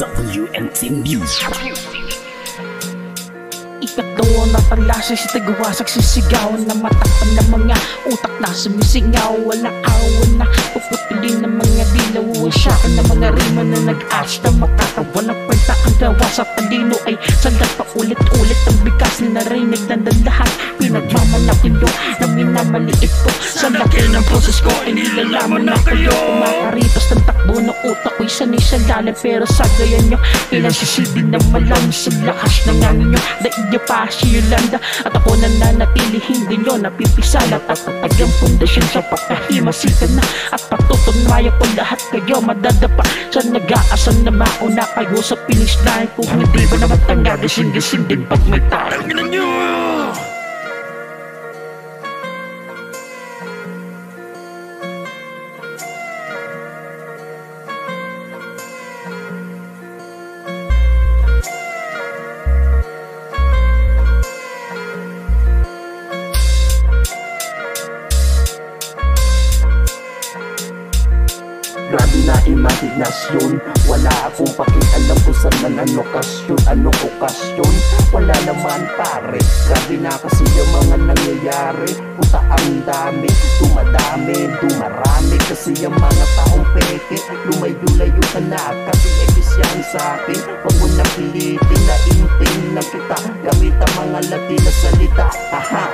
WNT News. Ikatlo na palasa si tagawasak sisigawan na matakpan ng mga utak na sumisingaw. Walang awan na puputulin ng mga dilaw. Syakan ng mga rima na nag-ash na makatawa ng kwenta. Ang gawa sa talino ay sandat pa ulit-ulit. Ang bigas na narinig ng lahat. Pinagmamalaki nyo na minamaliit ko. Sa laki ng proses ko ay nilalaman na kayo. Kumakaritos ng takbo ng utak ko'y sanay sa lalim. Pero sa gaya nyo pinasisidin ng malam sa lakas ng angin nyo. Daig nyo pa si Yolanda at ako nananatili. Hindi nyo napipisala. Tatatag ang pundasyon sa pagkahimasikan na. At patutunayan ko lahat kayo madadapa. Sa nag-aasan na mauna kayo sa finish line. Kung hindi ba naman tanga gising-gising din pag may tarang nyo. Grabe na imahinasyon. Wala akong pakialam kung saan man anong okasyon. Wala naman pare. Grabe na kasi yung mga nangyayari. Puta ang dami, dumarami kasi yung mga taong peke. Lumayo-layo ka na kasi ebisyan sa akin. Huwag mo na pilitin na inting lang kita. Gamit ang mga Latina salita. Haha,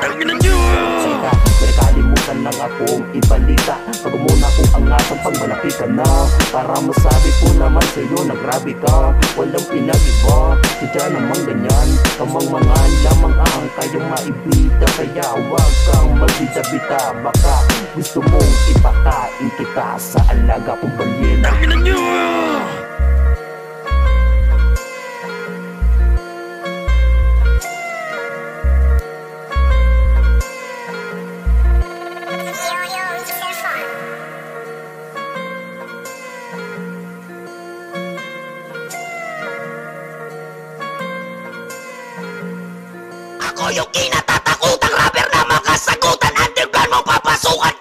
sika, may kalimutan lang akong ibalita. Pag muna kong angasan pag malaki ka na. Para masabi ko naman sa'yo na grabe ka. Walang pinag-iba, sadya namang ganyan. Kamang mga lamang ang kayong maibida. Kaya huwag kang magbida-bida. Baka gusto mong ipakain kita sa alaga kong balyena. Ako yung kinatatakutang rapper na makasagutan. Underground mo papasukan.